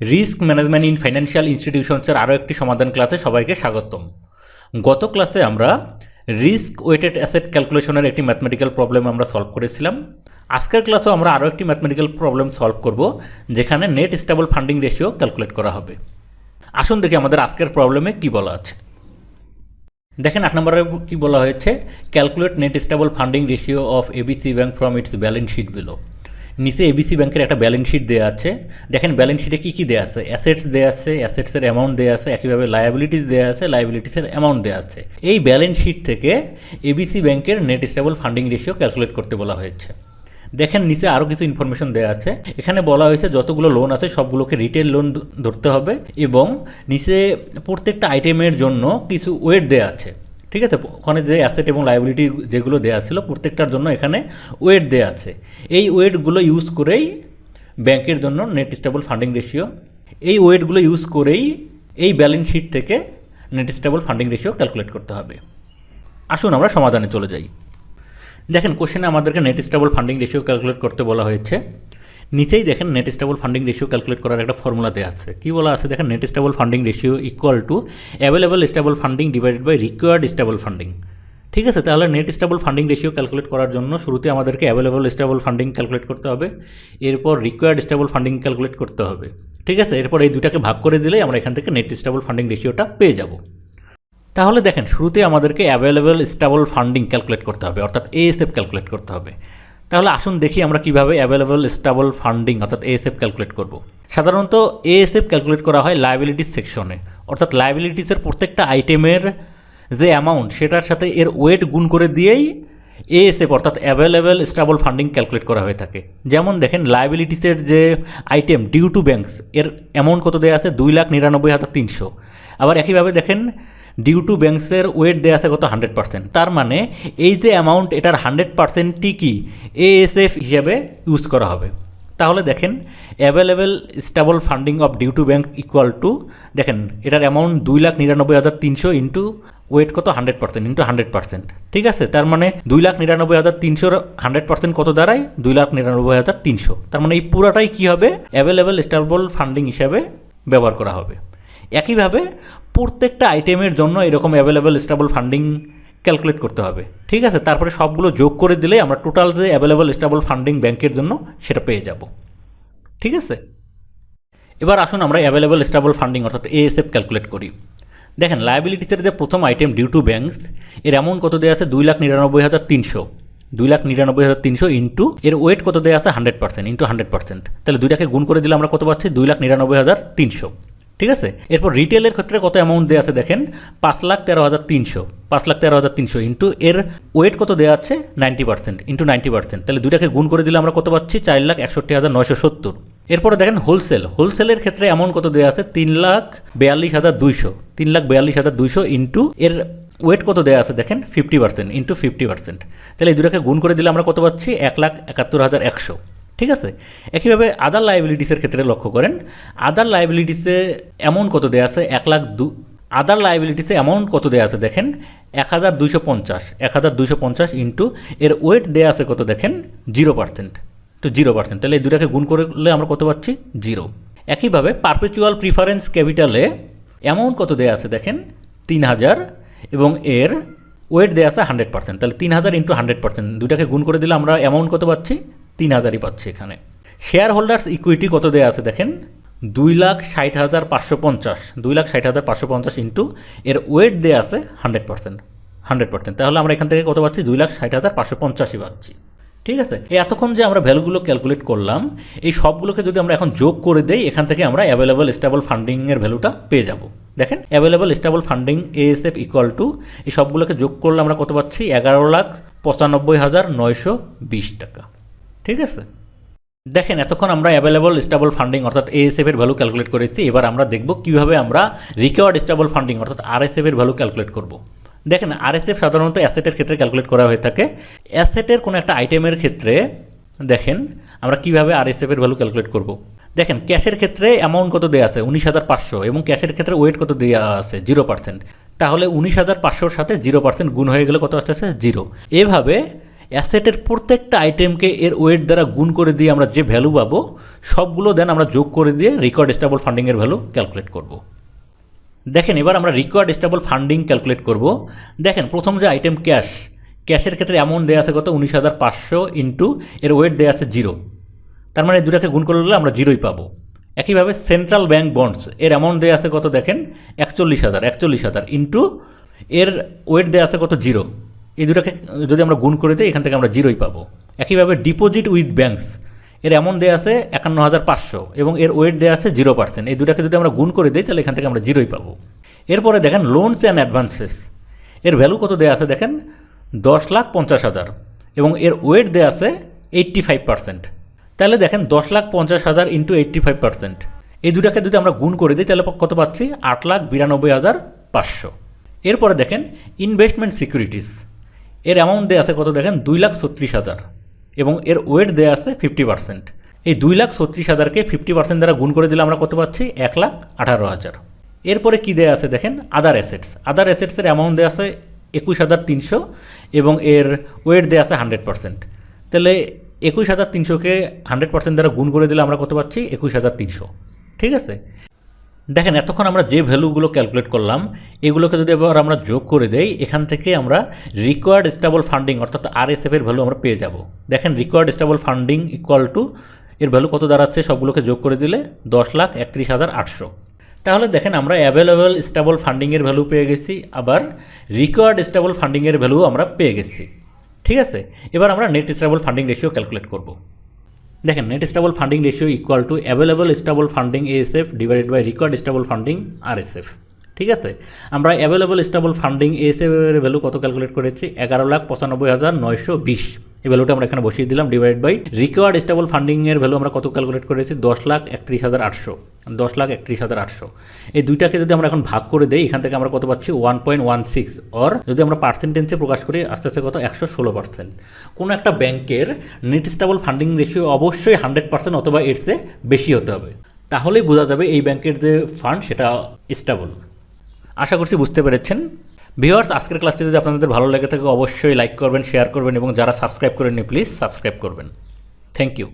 Risk management in financial ইনস্টিটিউশনসের আরও একটি সমাধান ক্লাসে সবাইকে স্বাগতম। গত ক্লাসে আমরা রিস্ক ওয়েটেড অ্যাসেট ক্যালকুলেশনের একটি ম্যাথমেটিক্যাল প্রবলেম আমরা সলভ করেছিলাম। আজকের ক্লাসেও আমরা আরও একটি ম্যাথমেটিক্যাল প্রবলেম সলভ করব, যেখানে net stable funding ratio calculate করা হবে। আসুন দেখি আমাদের আজকের প্রবলেমে কি বলা আছে। দেখেন 8 নম্বরে কি বলা হয়েছে, calculate net stable funding ratio of ABC bank from its balance sheet below. নিচে এবিসি ব্যাংকের একটা ব্যালেন্স শিট দেওয়া আছে। দেখেন ব্যালেন্স শিটে কী কী দেওয়া আছে, অ্যাসেটস দেওয়া আছে, অ্যাসেটসের অ্যামাউন্ট দেওয়া আছে, একইভাবে লায়াবিলিটিস দেওয়া আছে, লায়াবিলিটিসের অ্যামাউন্ট দেওয়া আছে। এই ব্যালেন্স শিট থেকে এবিসি ব্যাংকের net stable funding ratio calculate করতে বলা হয়েছে। দেখেন নিচে আরও কিছু ইনফরমেশন দেওয়া আছে। এখানে বলা হয়েছে যতগুলো লোন আছে সবগুলোকে রিটেল লোন ধরতে হবে, এবং নিচে প্রত্যেকটা আইটেমের জন্য কিছু ওয়েট দেওয়া আছে। ঠিক আছে, ওখানে যে অ্যাসেট এবং লায়াবিলিটি যেগুলো দেওয়া ছিল প্রত্যেকটার জন্য এখানে ওয়েট দেওয়া আছে। এই ওয়েটগুলো ইউজ করেই ব্যাংকের জন্য নেট স্টেবল ফান্ডিং রেশিও, এই ওয়েটগুলো ইউজ করেই এই ব্যালেন্স শিট থেকে net stable funding ratio calculate করতে হবে। আসুন আমরা সমাধানে চলে যাই। দেখেন কোশ্চেনে আমাদেরকে net stable funding ratio calculate করতে বলা হয়েছে। নিচেই দেখেন net stable funding ratio calculate করার একটা ফর্মুলা দেওয়া আছে। কী বলা আছে দেখেন, net stable funding ratio equal to available stable funding divided by required stable funding. ঠিক আছে, তাহলে net stable funding ratio calculate করার জন্য শুরুতে আমাদেরকে অ্যাভেলেবল স্টেবল ফান্ডিং ক্যালকুলেট করতে হবে, এরপর রিকোয়ার্ড স্টেবল ফান্ডিং ক্যালকুলেট করতে হবে। ঠিক আছে, এরপর এই দুটাকে ভাগ করে দিলেই আমরা এখান থেকে নেট স্টেবল ফান্ডিং রেশিওটা পেয়ে যাব। তাহলে দেখেন শুরুতে আমাদেরকে অ্যাভেলেবল স্টেবল ফান্ডিং ক্যালকুলেট করতে হবে, অর্থাৎ এএসএফ ক্যালকুলেট করতে হবে। তাহলে আসুন দেখি আমরা কীভাবে অ্যাভেলেবল স্টেবল ফান্ডিং অর্থাৎ এএসএফ ক্যালকুলেট করব। সাধারণত এএসএফ ক্যালকুলেট করা হয় লায়াবিলিটিস সেকশনে, অর্থাৎ লায়াবিলিটিসের প্রত্যেকটা আইটেমের যে অ্যামাউন্ট সেটার সাথে এর ওয়েট গুণ করে দিয়েই এএসএফ অর্থাৎ অ্যাভেলেবল স্টেবল ফান্ডিং ক্যালকুলেট করা হয়ে থাকে। যেমন দেখেন লায়াবিলিটিসের যে আইটেম ডিউ টু ব্যাংকস, এর অ্যামাউন্ট কত দেওয়া আছে 2,99,300। আবার একইভাবে দেখেন ডিউ টু ব্যাংকসের ওয়েট দেওয়া আছে কত 100%। তার মানে এই যে অ্যামাউন্ট এটার 100%টি কি এএসএফ হিসেবে ইউজ করা হবে। তাহলে দেখেন available stable funding of due to bank equal to, দেখেন এটার অ্যামাউন্ট 2,99,300 ইন্টু ওয়েট কত 100% ইন্টু 100%। ঠিক আছে, তার মানে 2,99,300 100% কত দাঁড়ায় 2,99,300। তার মানে এই পুরাটাই কী হবে, অ্যাভেলেবল স্টেবল ফান্ডিং হিসাবে ব্যবহার করা হবে। একইভাবে প্রত্যেকটা আইটেমের জন্য এরকম অ্যাভেলেবল স্টেবল ফান্ডিং ক্যালকুলেট করতে হবে। ঠিক আছে, তারপরে সবগুলো যোগ করে দিলে আমরা টোটাল যে অ্যাভেলেবল স্টেবল ফান্ডিং ব্যাংকের জন্য সেটা পেয়ে যাব। ঠিক আছে, এবার আসুন আমরা অ্যাভেলেবল স্টেবল ফান্ডিং অর্থাৎ এএসএফ ক্যালকুলেট করি। দেখেন লায়াবিলিটিসের যে প্রথম আইটেম ডিউ টু ব্যাংকস, এর অ্যামাউন্ট কত দেওয়া আছে 2,99,300। 2,99,300 ইন্টু এর ওয়েট কত দেওয়া আছে 100% ইন্টু 100%। তাহলে দুইটাকে গুণ করে দিলে আমরা কত পাচ্ছি 2,99,300। ঠিক আছে, এরপর রিটেলের ক্ষেত্রে কত অ্যামাউন্ট দেওয়া আছে দেখেন 5,13,300। 5,13,300 ইন্টু এর ওয়েট কত দেওয়া আছে 90% ইন্টু 90%। তাহলে দুটাকে গুণ করে দিলে আমরা কত পাচ্ছি 4,61,970। এরপরে দেখেন হোলসেলের ক্ষেত্রে অ্যামাউন্ট কত দেওয়া আছে 3,42,200। 3,42,200 ইন্টু এর ওয়েট কত দেওয়া আছে দেখেন 50% ইন্টু 50%। তাহলে এই দুটাকে গুণ করে দিলে আমরা কত পাচ্ছি 1,71,100। ঠিক আছে, একইভাবে আদার লায়াবিলিটিসের ক্ষেত্রে লক্ষ্য করেন, আদার লায়াবিলিটিসে অ্যামাউন্ট কত দেওয়া আছে আদার লায়াবিলিটিসে অ্যামাউন্ট কত দেওয়া আছে দেখেন 1,250 ইন্টু এর ওয়েট দেওয়া আছে কত দেখেন 0% তো 0%। তাহলে এই দুটাকে গুণ করলে আমরা কত পাচ্ছি 0। একইভাবে পারপেচুয়াল প্রিফারেন্স ক্যাপিটালে অ্যামাউন্ট কত দেওয়া আছে দেখেন 3,000 এবং এর ওয়েট দেওয়া আছে 100%। তাহলে 3,000 ইন্টু 100%, দুটাকে গুণ করে দিলে আমরা অ্যামাউন্ট কত পাচ্ছি 3,000ই পাচ্ছি এখানে। শেয়ার হোল্ডার্স ইকুইটি কত দেওয়া আছে দেখেন 2,60,550। 2,60,550 ইন্টু এর ওয়েট দেওয়া আছে 100%। তাহলে আমরা এখান থেকে কত পাচ্ছি 2,60,550ই পাচ্ছি। ঠিক আছে, এতক্ষণ যে আমরা ভ্যালুগুলো ক্যালকুলেট করলাম এই সবগুলোকে যদি আমরা এখন যোগ করে দেই, এখান থেকে আমরা অ্যাভেলেবল স্টেবল ফান্ডিংয়ের ভ্যালুটা পেয়ে যাব। দেখেন available stable funding ASF equal to এই সবগুলোকে যোগ করলে আমরা কত পাচ্ছি 11,95,920 টাকা। ঠিক আছে, দেখেন এতক্ষণ আমরা অ্যাভেলেবল স্টেবল ফান্ডিং অর্থাৎ এএসএফ এর ভ্যালু ক্যালকুলেট করেছি। এবার আমরা দেখব কীভাবে আমরা রিকোয়ার্ড স্টেবল ফান্ডিং অর্থাৎ আরএসএফ এর ভ্যালু ক্যালকুলেট করব। দেখেন আরএসএফ সাধারণত অ্যাসেটের ক্ষেত্রে ক্যালকুলেট করা হয়ে থাকে। অ্যাসেটের কোনো একটা আইটেমের ক্ষেত্রে দেখেন আমরা কীভাবে আরএসএফ এর ভ্যালু ক্যালকুলেট করব। দেখেন ক্যাশের ক্ষেত্রে অ্যামাউন্ট কত দেওয়া আছে 19,500 এবং ক্যাশের ক্ষেত্রে ওয়েট কত দেওয়া আছে 0%। তাহলে 19,500-র সাথে 0% গুণ হয়ে গেলে কত আসতেছে 0। এভাবে অ্যাসেটের প্রত্যেকটা আইটেমকে এর ওয়েট দ্বারা গুণ করে দিয়ে আমরা যে ভ্যালু পাবো সবগুলো দেন আমরা যোগ করে দিয়ে রিকোয়ার্ড স্টেবল ফান্ডিংয়ের ভ্যালু ক্যালকুলেট করব। দেখেন এবার আমরা রিকোয়ার্ড স্টেবল ফান্ডিং ক্যালকুলেট করব। দেখেন প্রথম যে আইটেম ক্যাশের ক্ষেত্রে অ্যামাউন্ট দেওয়া আছে কত 19,500 ইন্টু এর ওয়েট দেওয়া আছে 0, তার মানে এই দুটাকে গুণ করলে আমরা 0ই পাবো। একইভাবে সেন্ট্রাল ব্যাংক বন্ডস এর অ্যামাউন্ট দেওয়া আছে কত দেখেন 41,000 ইন্টু এর ওয়েট দেওয়া আছে কত 0, এই দুটাকে যদি আমরা গুণ করে দিই এখান থেকে আমরা 0ই পাবো। একইভাবে ডিপোজিট উইথ ব্যাংকস এর অ্যামাউন্ট দেওয়া আছে 51,500 এবং এর ওয়েট দেওয়া আছে 0%, এই দুটাকে যদি আমরা গুণ করে দিই তাহলে এখান থেকে আমরা 0ই পাবো। এরপরে দেখেন লোনস অ্যান্ড অ্যাডভান্সেস এর ভ্যালু কত দেওয়া আছে দেখেন 10,50,000 এবং এর ওয়েট দেওয়া আছে 85%, তাহলে দেখেন 10,50,000 ইন্টু 85%, এই দুটাকে যদি আমরা গুণ করে দিই তাহলে কত পাচ্ছি 8,92,500। এরপরে দেখেন ইনভেস্টমেন্ট সিকিউরিটিস এর অ্যামাউন্ট দেওয়া আছে কত দেখেন 2,36,000 এবং এর ওয়েট দেওয়া আছে 50%, এই 2,36,000কে 50% দ্বারা গুণ করে দিলে আমরা কত পাচ্ছি 1,18,000। এরপরে কি দেওয়া আছে দেখেন আদার অ্যাসেটসের অ্যামাউন্ট দেওয়া আছে 21,300 এবং এর ওয়েট দেওয়া আছে 100%, তাহলে 21,300কে 100% দ্বারা গুণ করে দিলে আমরা কত পাচ্ছি 21,300। ঠিক আছে, দেখেন এতক্ষণ আমরা যে ভ্যালুগুলো ক্যালকুলেট করলাম এগুলোকে যদি এবার আমরা যোগ করে দেই এখান থেকে আমরা রিকোয়ার্ড স্টেবল ফান্ডিং অর্থাৎ RSF এর ভ্যালু আমরা পেয়ে যাব। দেখেন required stable funding equal to এর ভ্যালু কত দাঁড়াচ্ছে সবগুলোকে যোগ করে দিলে 10,31,800। তাহলে দেখেন আমরা অ্যাভেলেবল স্টেবল ফান্ডিংয়ের ভ্যালু পেয়ে গেছি, আবার রিকোয়ার্ড স্টেবল ফান্ডিংয়ের ভ্যালু আমরা পেয়ে গেছি। ঠিক আছে, এবার আমরা net stable funding ratio calculate করব। দেখেন net stable funding ratio equal to available stable funding ASF divided by required stable funding RSF। ঠিক আছে, আমরা অ্যাভেলেবল স্টেবল ফান্ডিং ASF এর ভ্যালু কত ক্যালকুলেট করেছি 11,95,920, এই ভ্যালুটা আমরা এখানে বসিয়ে দিলাম ডিভাইড বাই রিকোয়ার্ড স্টেবল ফান্ডিংয়ের ভ্যালু আমরা কত ক্যালকুলেট করেছি 10,31,800। এই দুইটাকে যদি আমরা এখন ভাগ করে দিই এখান থেকে আমরা কত পাচ্ছি 1.16, অর যদি আমরা পার্সেন্টেজে প্রকাশ করি আস্তে আস্তে কত 116%। কোনো একটা ব্যাংকের নেট স্টেবল ফান্ডিং রেশিও অবশ্যই 100% অথবা এর চেয়ে বেশি হতে হবে, তাহলেই বোঝা যাবে এই ব্যাংকের যে ফান্ড সেটা স্টেবল। আশা করছি বুঝতে পেরেছেন। ভিউয়ার্স, আজকের ক্লাসটি যদি আপনাদের ভালো লেগে থাকে অবশ্যই লাইক করবেন, শেয়ার করবেন এবং যারা সাবস্ক্রাইব করেননি প্লিজ সাবস্ক্রাইব করবেন। Thank you.